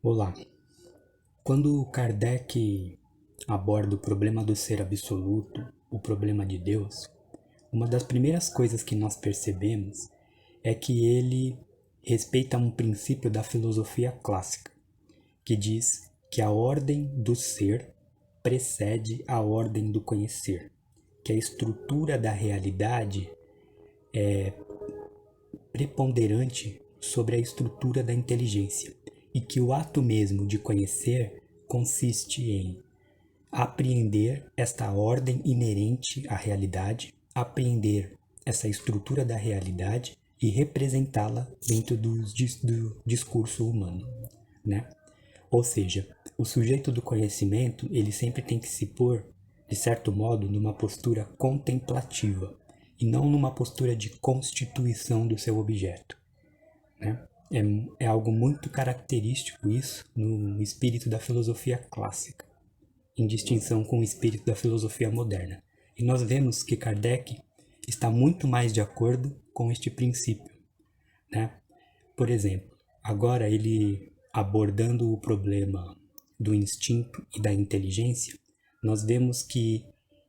Olá. Quando Kardec aborda o problema do ser absoluto, o problema de Deus, uma das primeiras coisas que nós percebemos é que ele respeita um princípio da filosofia clássica, que diz que a ordem do ser precede a ordem do conhecer, que a estrutura da realidade é preponderante sobre a estrutura da inteligência e que o ato mesmo de conhecer consiste em apreender esta ordem inerente à realidade, apreender essa estrutura da realidade e representá-la dentro do discurso humano, né? Ou seja, o sujeito do conhecimento, ele sempre tem que se pôr, de certo modo, numa postura contemplativa e não numa postura de constituição do seu objeto, né? É algo muito característico isso no espírito da filosofia clássica, em distinção com o espírito da filosofia moderna. E nós vemos que Kardec está muito mais de acordo com este princípio, né? Por exemplo, agora ele abordando o problema do instinto e da inteligência, nós vemos que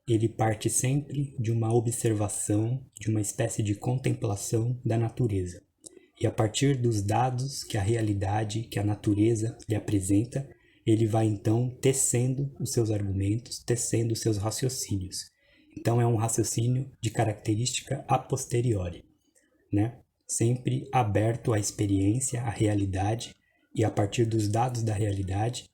ele parte sempre de uma observação, de uma espécie de contemplação da natureza. E a partir dos dados que a realidade, que a natureza lhe apresenta, ele vai então tecendo os seus argumentos, tecendo os seus raciocínios. Então é um raciocínio de característica a posteriori, né? Sempre aberto à experiência, à realidade, e a partir dos dados da realidade,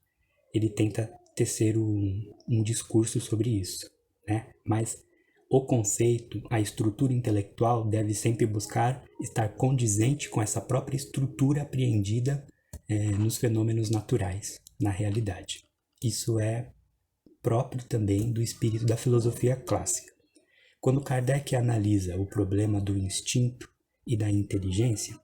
ele tenta tecer um discurso sobre isso, né? Mas o conceito, a estrutura intelectual deve sempre buscar estar condizente com essa própria estrutura apreendida nos fenômenos naturais, na realidade. Isso é próprio também do espírito da filosofia clássica. Quando Kardec analisa o problema do instinto e da inteligência,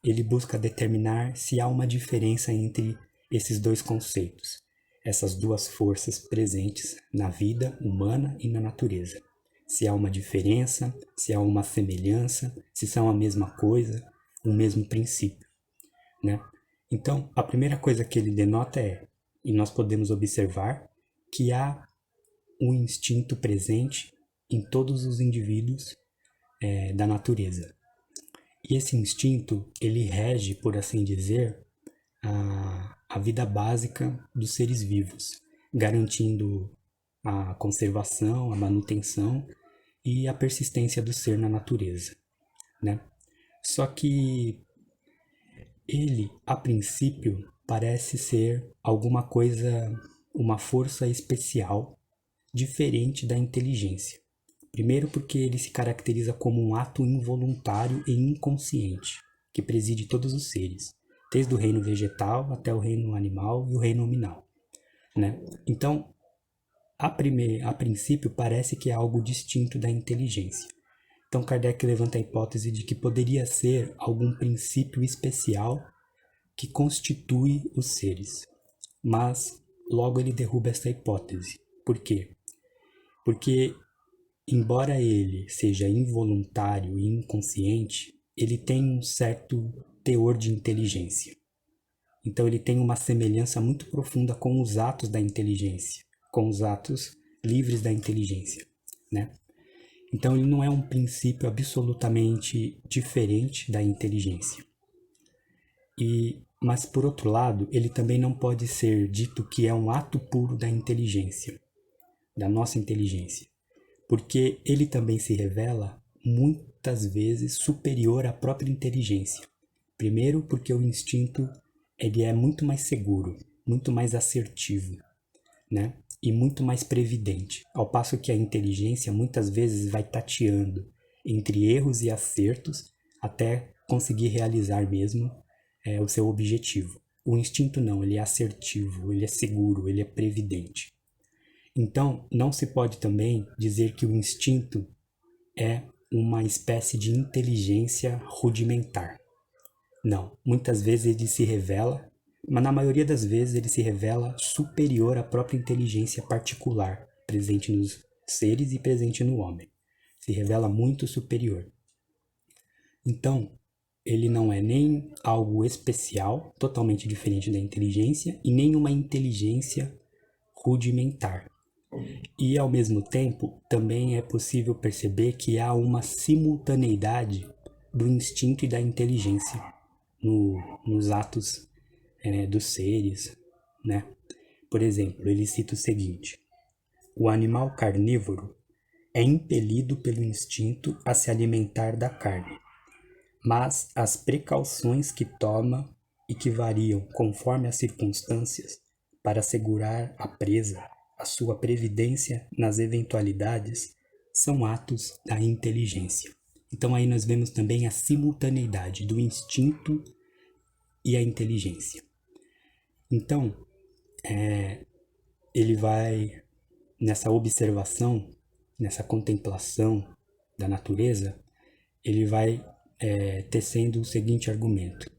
ele busca determinar se há uma diferença entre esses dois conceitos, essas duas forças presentes na vida humana e na natureza. Se há uma diferença, se há uma semelhança, se são a mesma coisa, o mesmo princípio, né? Então, a primeira coisa que ele denota e nós podemos observar, que há um instinto presente em todos os indivíduos da natureza. E esse instinto, ele rege, por assim dizer, a vida básica dos seres vivos, garantindo a conservação, a manutenção e a persistência do ser na natureza, né? Só que ele, a princípio, parece ser alguma coisa, uma força especial, diferente da inteligência. Primeiro porque ele se caracteriza como um ato involuntário e inconsciente, que preside todos os seres, desde o reino vegetal até o reino animal e o reino nominal, né? Então, a princípio, parece que é algo distinto da inteligência. Então, Kardec levanta a hipótese de que poderia ser algum princípio especial que constitui os seres. Mas, logo ele derruba essa hipótese. Por quê? Porque, embora ele seja involuntário e inconsciente, ele tem um certo teor de inteligência. Então, ele tem uma semelhança muito profunda com os atos da inteligência, com os atos livres da inteligência, né? Então, ele não é um princípio absolutamente diferente da inteligência. Mas, por outro lado, ele também não pode ser dito que é um ato puro da inteligência, da nossa inteligência, porque ele também se revela muitas vezes superior à própria inteligência. Primeiro, porque o instinto ele é muito mais seguro, muito mais assertivo, né? E muito mais previdente, ao passo que a inteligência muitas vezes vai tateando entre erros e acertos até conseguir realizar mesmo o seu objetivo. O instinto não, ele é assertivo, ele é seguro, ele é previdente. Então, não se pode também dizer que o instinto é uma espécie de inteligência rudimentar. Não, muitas vezes ele se revela, mas na maioria das vezes ele se revela superior à própria inteligência particular presente nos seres e presente no homem. Se revela muito superior. Então, ele não é nem algo especial, totalmente diferente da inteligência, e nem uma inteligência rudimentar. E, ao mesmo tempo, também é possível perceber que há uma simultaneidade do instinto e da inteligência nos atos dos seres, né? Por exemplo, ele cita o seguinte: o animal carnívoro é impelido pelo instinto a se alimentar da carne, mas as precauções que toma e que variam conforme as circunstâncias para assegurar a presa, a sua previdência nas eventualidades, são atos da inteligência. Então aí nós vemos também a simultaneidade do instinto e a inteligência. Então, ele vai, nessa observação, nessa contemplação da natureza, ele vai tecendo o seguinte argumento: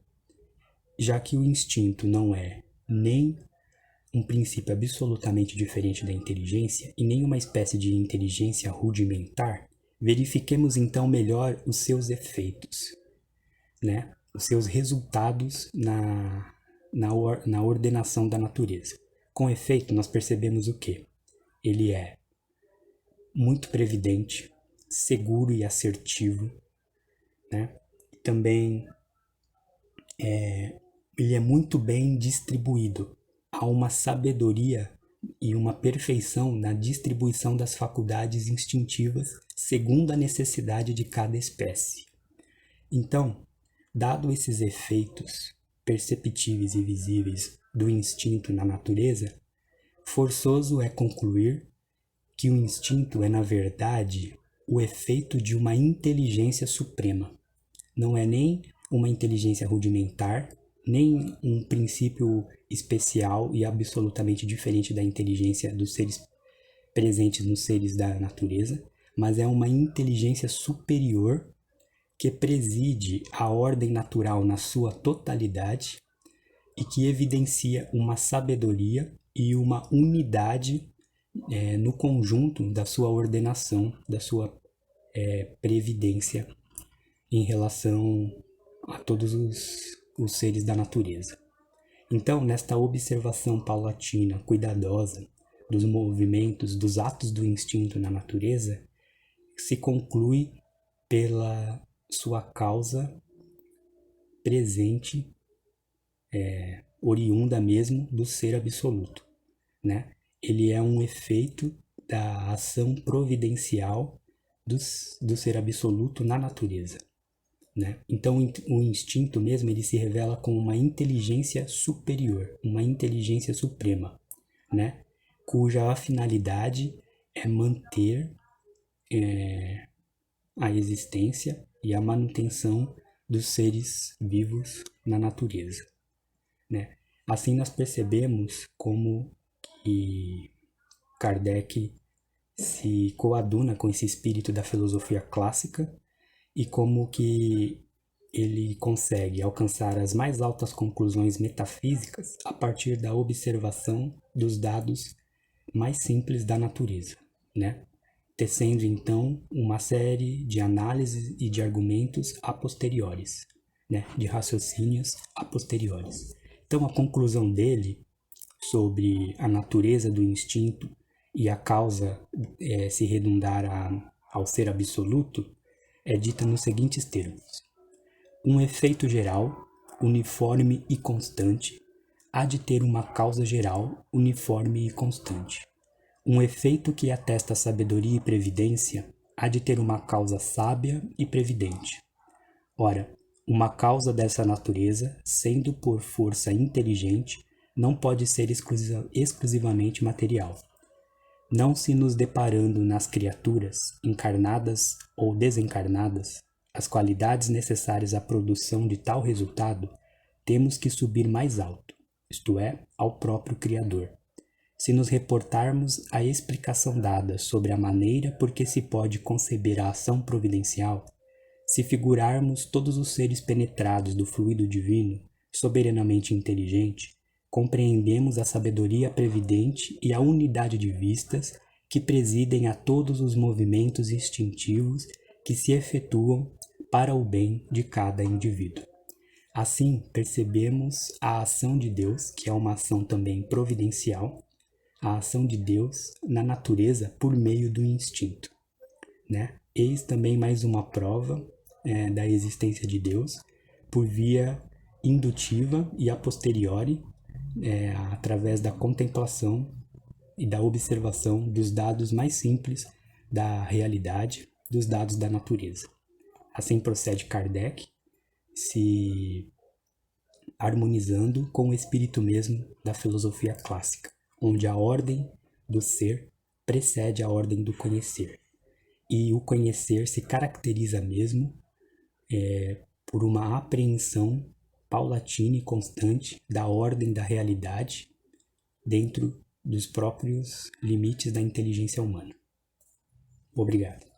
já que o instinto não é nem um princípio absolutamente diferente da inteligência e nem uma espécie de inteligência rudimentar, verifiquemos então melhor os seus efeitos, né? Os seus resultados na ordenação da natureza. Com efeito, nós percebemos o quê? Ele é muito previdente, seguro e assertivo, né? Também ele é muito bem distribuído. Há uma sabedoria e uma perfeição na distribuição das faculdades instintivas segundo a necessidade de cada espécie. Então, dado esses efeitos perceptíveis e visíveis do instinto na natureza, forçoso é concluir que o instinto é, na verdade, o efeito de uma inteligência suprema. Não é nem uma inteligência rudimentar, nem um princípio especial e absolutamente diferente da inteligência dos seres presentes nos seres da natureza, mas é uma inteligência superior que preside a ordem natural na sua totalidade e que evidencia uma sabedoria e uma unidade no conjunto da sua ordenação, da sua previdência em relação a todos os seres da natureza. Então, nesta observação paulatina, cuidadosa, dos movimentos, dos atos do instinto na natureza, se conclui pela sua causa presente, oriunda mesmo do ser absoluto, né? Ele é um efeito da ação providencial do ser absoluto na natureza, né? Então o instinto mesmo, ele se revela como uma inteligência superior, uma inteligência suprema, né? Cuja finalidade é manter a existência e a manutenção dos seres vivos na natureza, né? Assim nós percebemos como que Kardec se coaduna com esse espírito da filosofia clássica e como que ele consegue alcançar as mais altas conclusões metafísicas a partir da observação dos dados mais simples da natureza, né? Tecendo então uma série de análises e de argumentos a posteriores, né? De raciocínios a posteriores. Então a conclusão dele sobre a natureza do instinto e a causa se redundar ao ser absoluto é dita nos seguintes termos: um efeito geral, uniforme e constante, há de ter uma causa geral, uniforme e constante. Um efeito que atesta sabedoria e previdência há de ter uma causa sábia e previdente. Ora, uma causa dessa natureza, sendo por força inteligente, não pode ser exclusivamente material. Não se nos deparando nas criaturas, encarnadas ou desencarnadas, as qualidades necessárias à produção de tal resultado, temos que subir mais alto, isto é, ao próprio Criador. Se nos reportarmos à explicação dada sobre a maneira por que se pode conceber a ação providencial, se figurarmos todos os seres penetrados do fluido divino, soberanamente inteligente, compreendemos a sabedoria previdente e a unidade de vistas que presidem a todos os movimentos instintivos que se efetuam para o bem de cada indivíduo. Assim, percebemos a ação de Deus, que é uma ação também providencial, a ação de Deus na natureza por meio do instinto, né? Eis também mais uma prova da existência de Deus por via indutiva e a posteriori, através da contemplação e da observação dos dados mais simples da realidade, dos dados da natureza. Assim procede Kardec, se harmonizando com o espírito mesmo da filosofia clássica, onde a ordem do ser precede a ordem do conhecer. E o conhecer se caracteriza mesmo por uma apreensão paulatina e constante da ordem da realidade dentro dos próprios limites da inteligência humana. Obrigado.